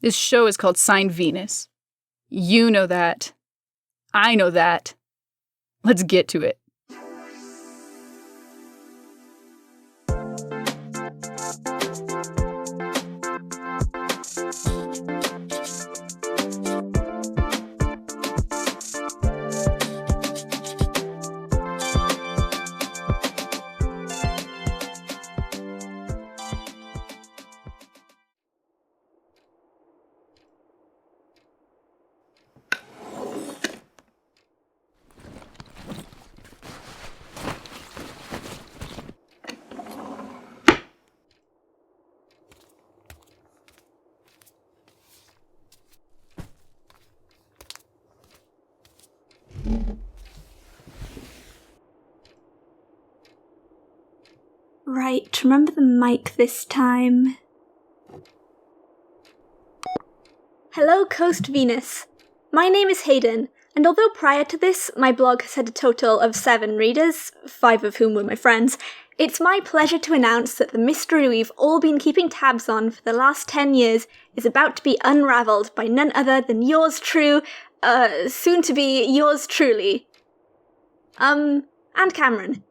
This show is called Signed Venus. You know that. I know that. Let's get to it. Right, remember the mic this time. Hello, Coast Venus. My name is Hayden, and although prior to this, my blog has had a total of 7 readers, 5 of whom were my friends, it's my pleasure to announce that the mystery we've all been keeping tabs on for the last 10 years is about to be unravelled by none other than yours soon to be yours truly. And Kameron.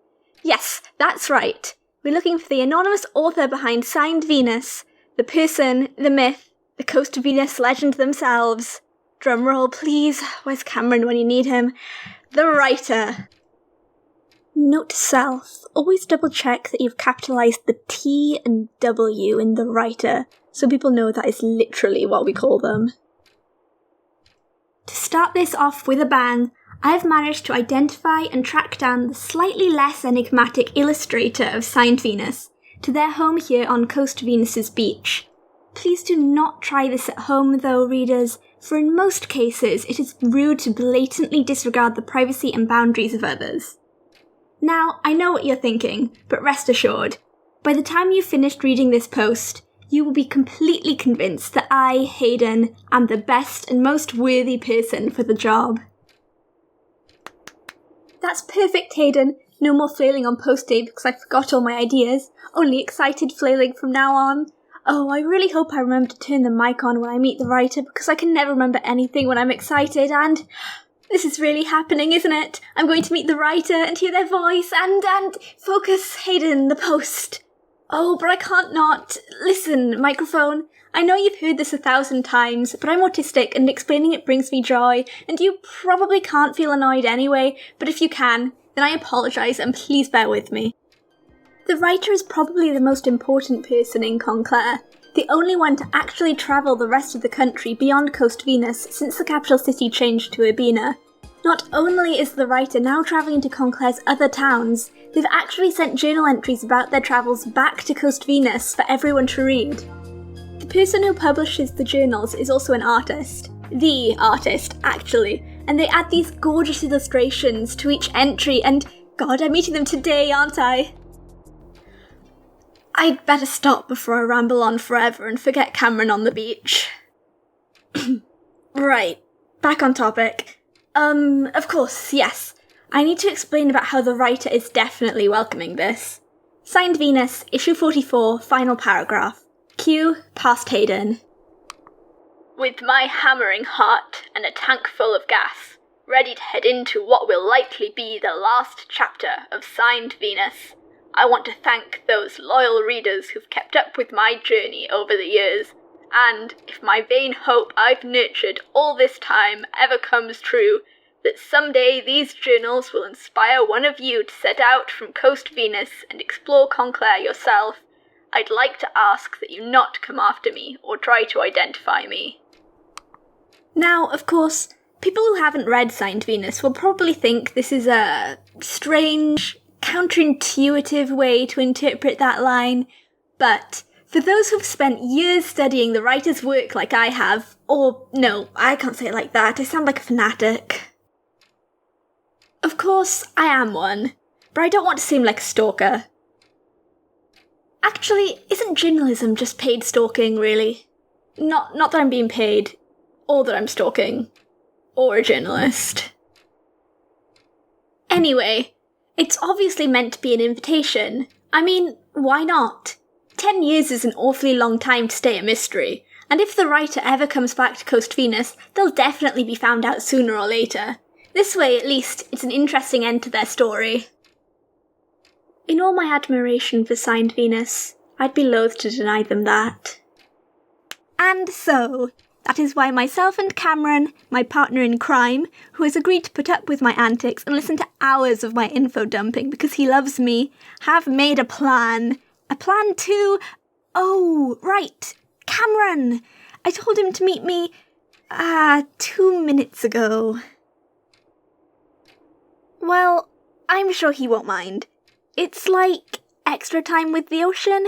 Yes, that's right. We're looking for the anonymous author behind Signed Venus, the person, the myth, the Coast of Venus legend themselves. Drumroll, please. Where's Kameron when you need him? The writer. Note to self, always double check that you've capitalised the T and W in the writer, so people know that is literally what we call them. To start this off with a bang, I've managed to identify and track down the slightly less enigmatic illustrator of Signed Venus to their home here on Coast Venus's beach. Please do not try this at home though, readers, for in most cases it is rude to blatantly disregard the privacy and boundaries of others. Now, I know what you're thinking, but rest assured, by the time you've finished reading this post, you will be completely convinced that I, Hayden, am the best and most worthy person for the job. That's perfect, Hayden. No more flailing on post day because I forgot all my ideas. Only excited flailing from now on. Oh, I really hope I remember to turn the mic on when I meet the writer because I can never remember anything when I'm excited and... This is really happening, isn't it? I'm going to meet the writer and hear their voice and focus, Hayden, the post. Oh, but I can't not. Listen, microphone. I know you've heard this 1,000 times, but I'm autistic and explaining it brings me joy, and you probably can't feel annoyed anyway, but if you can, then I apologise and please bear with me. The writer is probably the most important person in Conclaire, the only one to actually travel the rest of the country beyond Coast Venus since the capital city changed to Urbina. Not only is the writer now travelling to Conclaire's other towns, they've actually sent journal entries about their travels back to Coast Venus for everyone to read. The person who publishes the journals is also an artist. The artist, actually, and they add these gorgeous illustrations to each entry and, God, I'm meeting them today, aren't I? I'd better stop before I ramble on forever and forget Kameron on the beach. Right, back on topic. Of course, yes. I need to explain about how the writer is definitely welcoming this. Signed Venus, issue 44, final paragraph. Cue, past Hayden. With my hammering heart and a tank full of gas, ready to head into what will likely be the last chapter of Signed Venus, I want to thank those loyal readers who've kept up with my journey over the years, and if my vain hope I've nurtured all this time ever comes true, that someday these journals will inspire one of you to set out from Coast Venus and explore Conclaire yourself, I'd like to ask that you not come after me or try to identify me. Now, of course, people who haven't read Signed Venus will probably think this is a strange, counterintuitive way to interpret that line, but for those who've spent years studying the writer's work like I have, or no, I can't say it like that, I sound like a fanatic. Of course, I am one, but I don't want to seem like a stalker. Actually, isn't journalism just paid stalking, really? Not that I'm being paid, or that I'm stalking, or a journalist. Anyway, it's obviously meant to be an invitation. I mean, why not? 10 years is an awfully long time to stay a mystery, And if the writer ever comes back to Coast Venus, they'll definitely be found out sooner or later. This way, at least, it's an interesting end to their story. In all my admiration for Signed Venus, I'd be loath to deny them that. And so, that is why myself and Kameron, my partner in crime, who has agreed to put up with my antics and listen to hours of my info dumping because he loves me, have made a plan. A plan to... Oh, right, Kameron! I told him to meet me, 2 minutes ago. Well, I'm sure he won't mind. It's like extra time with the ocean.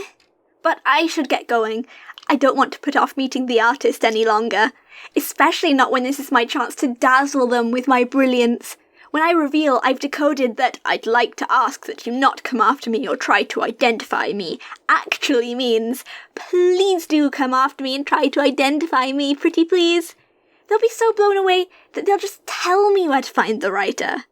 But I should get going. I don't want to put off meeting the artist any longer, especially not when this is my chance to dazzle them with my brilliance. When I reveal I've decoded that I'd like to ask that you not come after me or try to identify me actually means, please do come after me and try to identify me, pretty please. They'll be so blown away that they'll just tell me where to find the writer.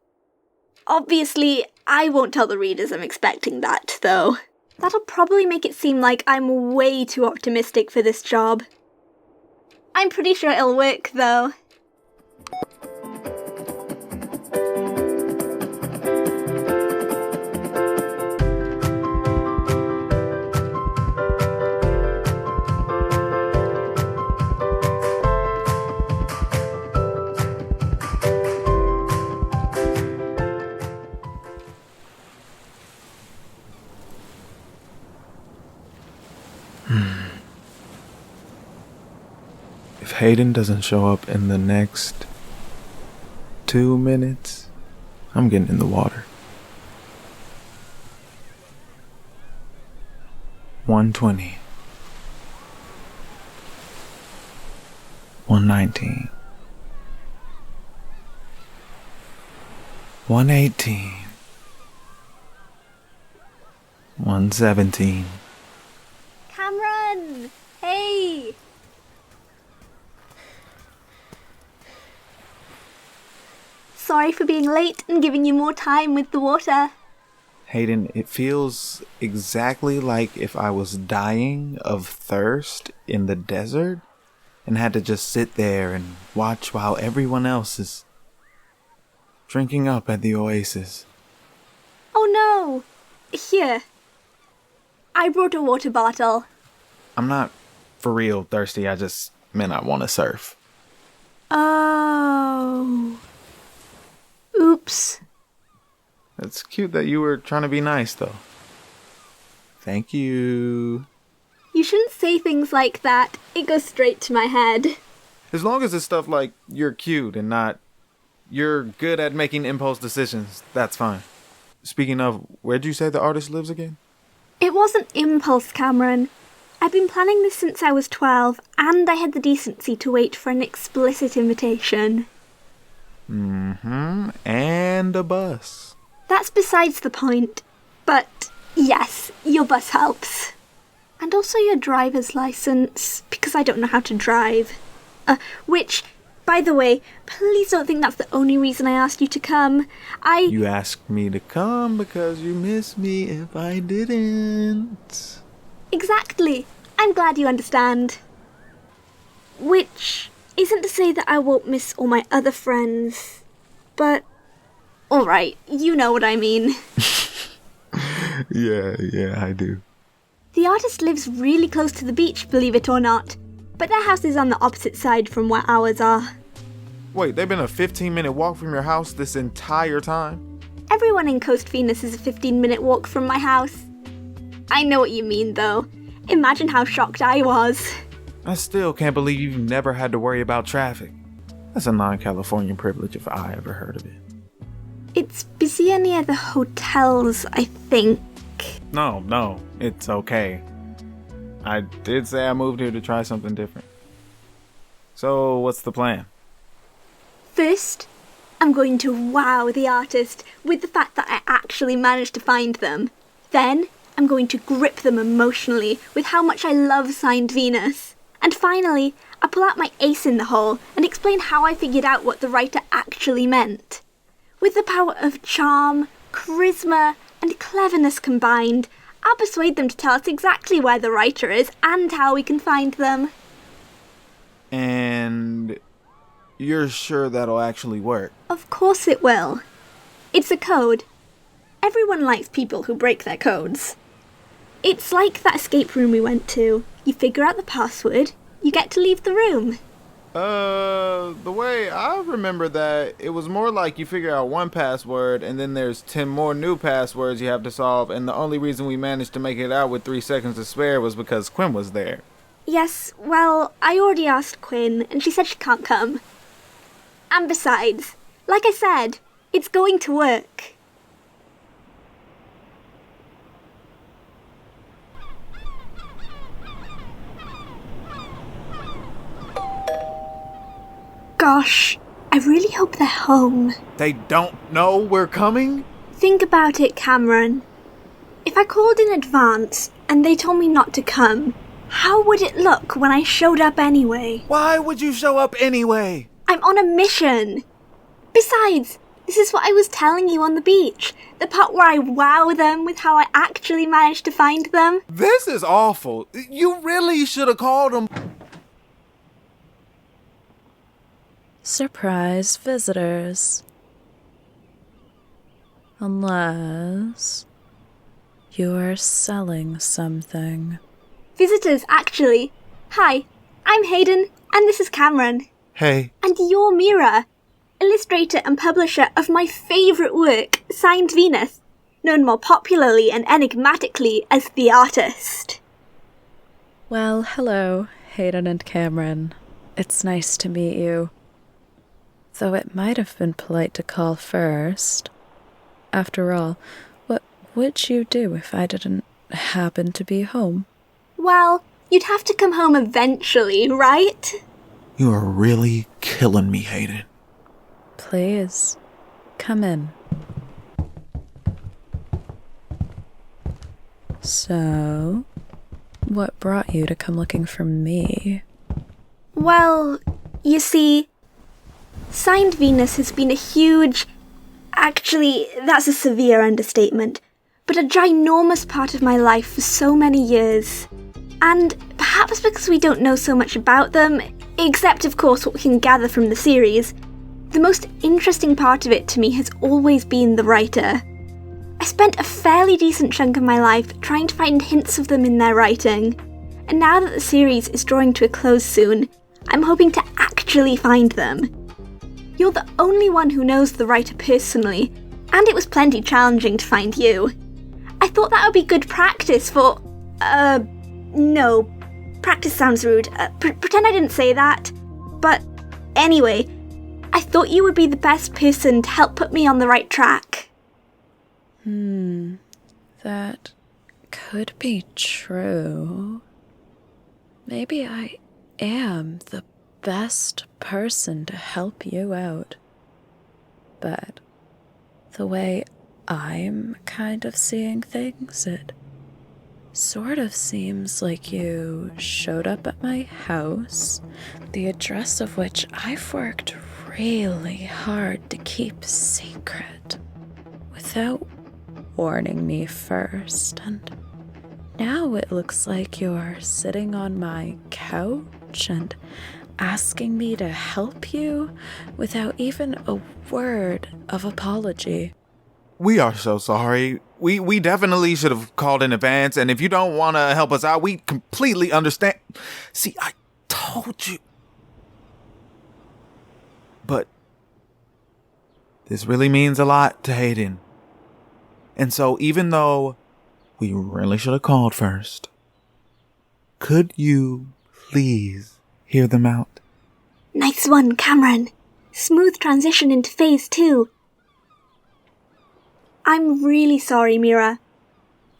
Obviously, I won't tell the readers I'm expecting that, though. That'll probably make it seem like I'm way too optimistic for this job. I'm pretty sure it'll work, though. If Hayden doesn't show up in the next 2 minutes, I'm getting in the water. 120. 119. 118. 117. Kameron! Hey! Sorry for being late and giving you more time with the water. Hayden, it feels exactly like if I was dying of thirst in the desert and had to just sit there and watch while everyone else is drinking up at the oasis. Oh no! Here. I brought a water bottle. I'm not for real thirsty, I just meant I want to surf. Oh. Oops. It's cute that you were trying to be nice, though. Thank you. You shouldn't say things like that. It goes straight to my head. As long as it's stuff like you're cute and not you're good at making impulse decisions, that's fine. Speaking of, where'd you say the artist lives again? It wasn't impulse, Kameron. I've been planning this since I was 12, and I had the decency to wait for an explicit invitation. And a bus. That's besides the point. But, yes, your bus helps. And also your driver's license, because I don't know how to drive. Which, by the way, please don't think that's the only reason I asked you to come. You asked me to come because you miss me if I didn't. Exactly. I'm glad you understand. Which isn't to say that I won't miss all my other friends, but alright, you know what I mean. Yeah, I do. The artist lives really close to the beach, believe it or not, but their house is on the opposite side from where ours are. Wait, they've been a 15-minute walk from your house this entire time? Everyone in Coast Venus is a 15-minute walk from my house. I know what you mean, though. Imagine how shocked I was. I still can't believe you've never had to worry about traffic. That's a non-Californian privilege if I ever heard of it. It's busier near the hotels, I think. No, it's okay. I did say I moved here to try something different. So, what's the plan? First, I'm going to wow the artist with the fact that I actually managed to find them. Then, I'm going to grip them emotionally with how much I love Signed Venus. And finally, I pull out my ace in the hole and explain how I figured out what the writer actually meant. With the power of charm, charisma, and cleverness combined, I'll persuade them to tell us exactly where the writer is and how we can find them. you're sure that'll actually work? Of course it will. It's a code. Everyone likes people who break their codes. It's like that escape room we went to. You figure out the password, you get to leave the room. The way I remember that, it was more like you figure out one password and then there's 10 more new passwords you have to solve, and the only reason we managed to make it out with 3 seconds to spare was because Quinn was there. Yes, well, I already asked Quinn, and she said she can't come. And besides, like I said, it's going to work. Gosh, I really hope they're home. They don't know we're coming? Think about it, Kameron. If I called in advance and they told me not to come, how would it look when I showed up anyway? Why would you show up anyway? I'm on a mission. Besides, this is what I was telling you on the beach. The part where I wow them with how I actually managed to find them. This is awful. You really should have called them. Surprise visitors. Unless you're selling something. Visitors, actually. Hi, I'm Hayden, and this is Kameron. Hey. And you're Mirah, illustrator and publisher of my favourite work, Signed Venus, known more popularly and enigmatically as The Artist. Well, hello, Hayden and Kameron. It's nice to meet you. Though it might have been polite to call first. After all, what would you do if I didn't happen to be home? Well, you'd have to come home eventually, right? You are really killing me, Hayden. Please, come in. So, what brought you to come looking for me? Well, you see, Signed Venus has been a huge... Actually, that's a severe understatement, but a ginormous part of my life for so many years. And perhaps because we don't know so much about them, except of course what we can gather from the series, the most interesting part of it to me has always been the writer. I spent a fairly decent chunk of my life trying to find hints of them in their writing, and now that the series is drawing to a close soon, I'm hoping to actually find them. You're the only one who knows the writer personally, and it was plenty challenging to find you. I thought that would be good practice for... no. Practice sounds rude. Pretend I didn't say that. But anyway, I thought you would be the best person to help put me on the right track. That could be true. Maybe I am the best person to help you out. But the way I'm kind of seeing things, it sort of seems like you showed up at my house, the address of which I've worked really hard to keep secret, without warning me first, and now it looks like you're sitting on my couch and asking me to help you without even a word of apology. We are so sorry. We definitely should have called in advance, and if you don't want to help us out, we completely understand. See, I told you. But this really means a lot to Hayden. And so even though we really should have called first, could you please hear them out? Nice one, Kameron. Smooth transition into phase 2. I'm really sorry, Mirah.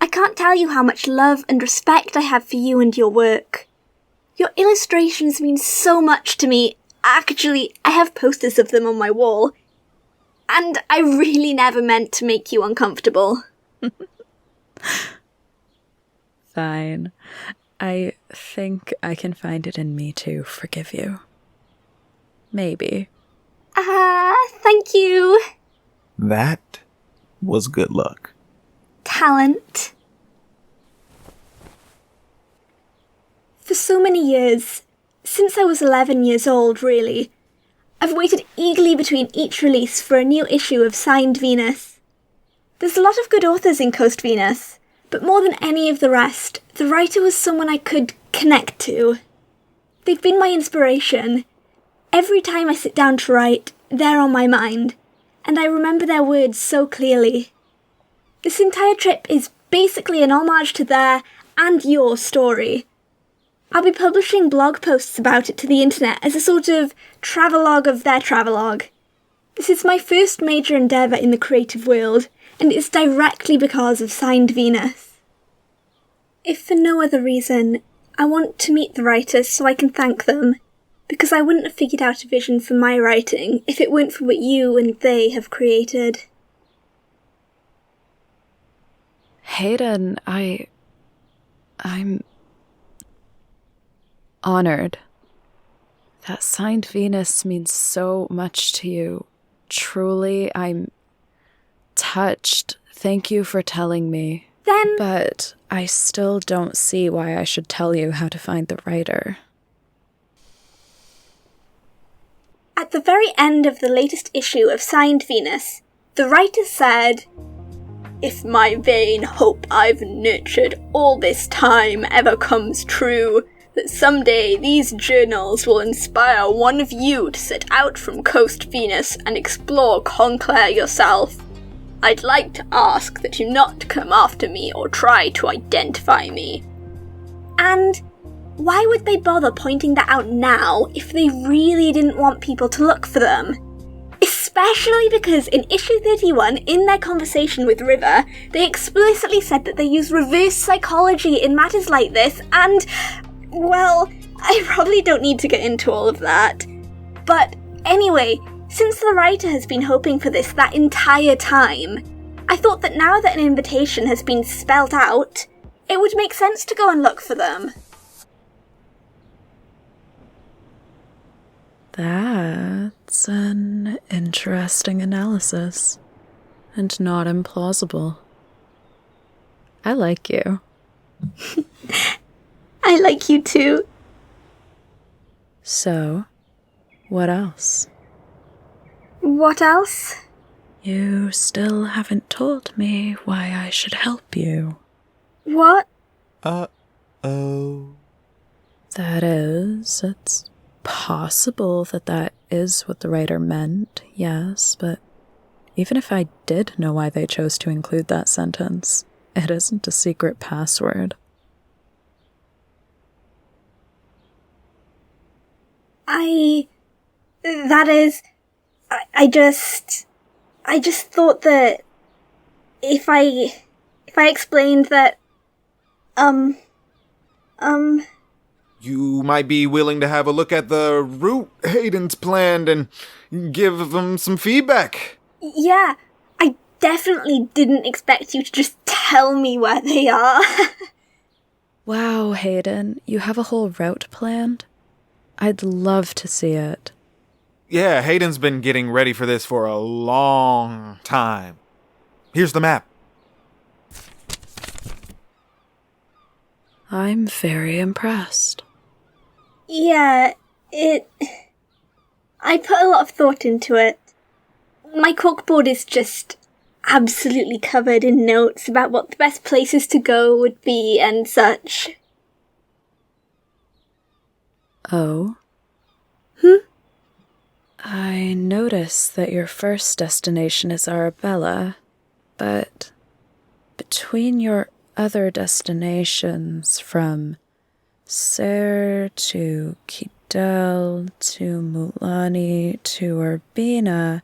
I can't tell you how much love and respect I have for you and your work. Your illustrations mean so much to me. Actually, I have posters of them on my wall. And I really never meant to make you uncomfortable. Fine. I think I can find it in me to forgive you. Maybe. Thank you. That was good luck. Talent. For so many years, since I was 11 years old really, I've waited eagerly between each release for a new issue of Signed Venus. There's a lot of good authors in Coast Venus, but more than any of the rest, the writer was someone I could connect to. They've been my inspiration. Every time I sit down to write, they're on my mind, and I remember their words so clearly. This entire trip is basically an homage to their and your story. I'll be publishing blog posts about it to the internet as a sort of travelogue of their travelogue. This is my first major endeavour in the creative world, and it's directly because of Signed Venus. If for no other reason, I want to meet the writers so I can thank them, because I wouldn't have figured out a vision for my writing if it weren't for what you and they have created. Hayden, I'm honored. That Signed Venus means so much to you. Truly, I'm touched. Thank you for telling me. Then... But I still don't see why I should tell you how to find the writer. At the very end of the latest issue of Signed Venus, the writer said, "If my vain hope I've nurtured all this time ever comes true, that someday these journals will inspire one of you to set out from Coast Venus and explore Conclaire yourself, I'd like to ask that you not come after me or try to identify me." And why would they bother pointing that out now if they really didn't want people to look for them? Especially because in issue 31, in their conversation with River, they explicitly said that they use reverse psychology in matters like this, and, well, I probably don't need to get into all of that. But anyway, since the writer has been hoping for this that entire time, I thought that now that an invitation has been spelled out, it would make sense to go and look for them. That's an interesting analysis, and not implausible. I like you. I like you too. So, what else? What else? You still haven't told me why I should help you. What? Uh-oh. That is, it's possible that is what the writer meant, yes, but even if I did know why they chose to include that sentence, it isn't a secret password. I just thought that if I explained that, You might be willing to have a look at the route Hayden's planned and give them some feedback. Yeah, I definitely didn't expect you to just tell me where they are. Wow, Hayden, you have a whole route planned? I'd love to see it. Yeah, Hayden's been getting ready for this for a long time. Here's the map. I'm very impressed. Yeah, I put a lot of thought into it. My corkboard is just absolutely covered in notes about what the best places to go would be and such. Oh? I notice that your first destination is Arabella, but between your other destinations from Ser to Kidel to Mulani to Urbina,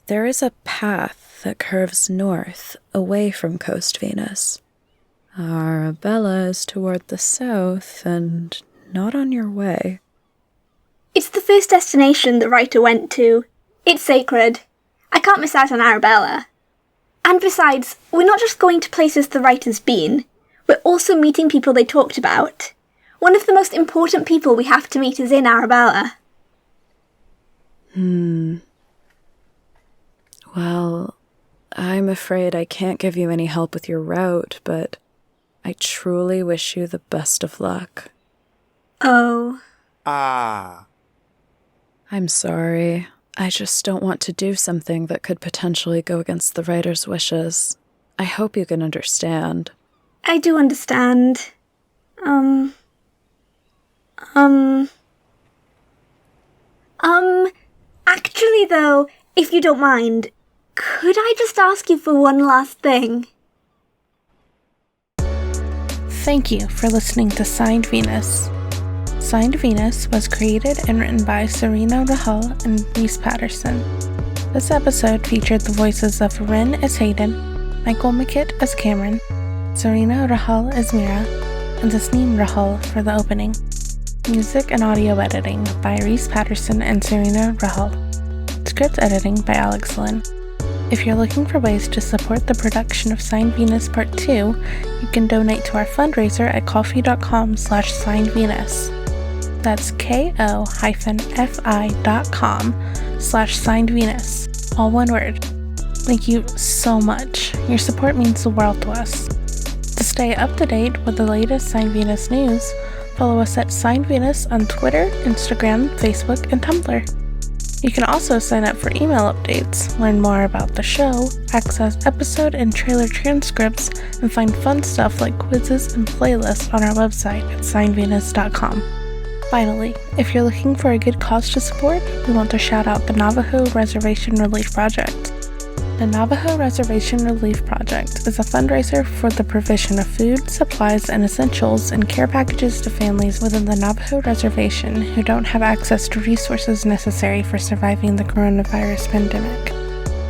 there is a path that curves north away from Coast Venus. Arabella is toward the south and not on your way. It's the first destination the writer went to. It's sacred. I can't miss out on Arabella. And besides, we're not just going to places the writer's been, we're also meeting people they talked about. One of the most important people we have to meet is in Arabella. Well, I'm afraid I can't give you any help with your route, but I truly wish you the best of luck. Oh. Ah. I'm sorry. I just don't want to do something that could potentially go against the writer's wishes. I hope you can understand. I do understand. Actually though, if you don't mind, could I just ask you for one last thing? Thank you for listening to Signed Venus. Signed Venus was created and written by Serena Rahhal and Reese Patterson. This episode featured the voices of Rin as Hayden, Michael McKitt as Kameron, Serena Rahhal as Mirah, and Tesneem Rahhal for the opening. Music and audio editing by Reese Patterson and Serena Rahhal. Script editing by Alex Lynn. If you're looking for ways to support the production of Signed Venus Part 2, you can donate to our fundraiser at ko-fi.com/signedvenus. That's ko-fi.com/signedvenus. All one word. Thank you so much. Your support means the world to us. To stay up to date with the latest Signed Venus news, follow us at Signed Venus on Twitter, Instagram, Facebook, and Tumblr. You can also sign up for email updates, learn more about the show, access episode and trailer transcripts, and find fun stuff like quizzes and playlists on our website at signedvenus.com. Finally, if you're looking for a good cause to support, we want to shout out the Navajo Reservation Relief Project. The Navajo Reservation Relief Project is a fundraiser for the provision of food, supplies, and essentials and care packages to families within the Navajo Reservation who don't have access to resources necessary for surviving the coronavirus pandemic.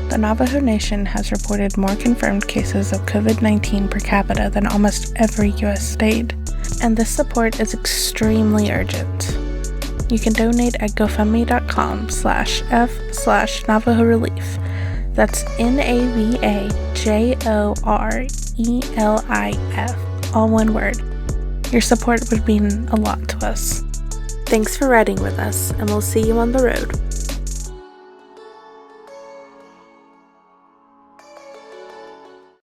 The Navajo Nation has reported more confirmed cases of COVID-19 per capita than almost every U.S. state, and this support is extremely urgent. You can donate at gofundme.com/f/Navajo Relief. That's NAVAJORELIF, all one word. Your support would mean a lot to us. Thanks for riding with us, and we'll see you on the road.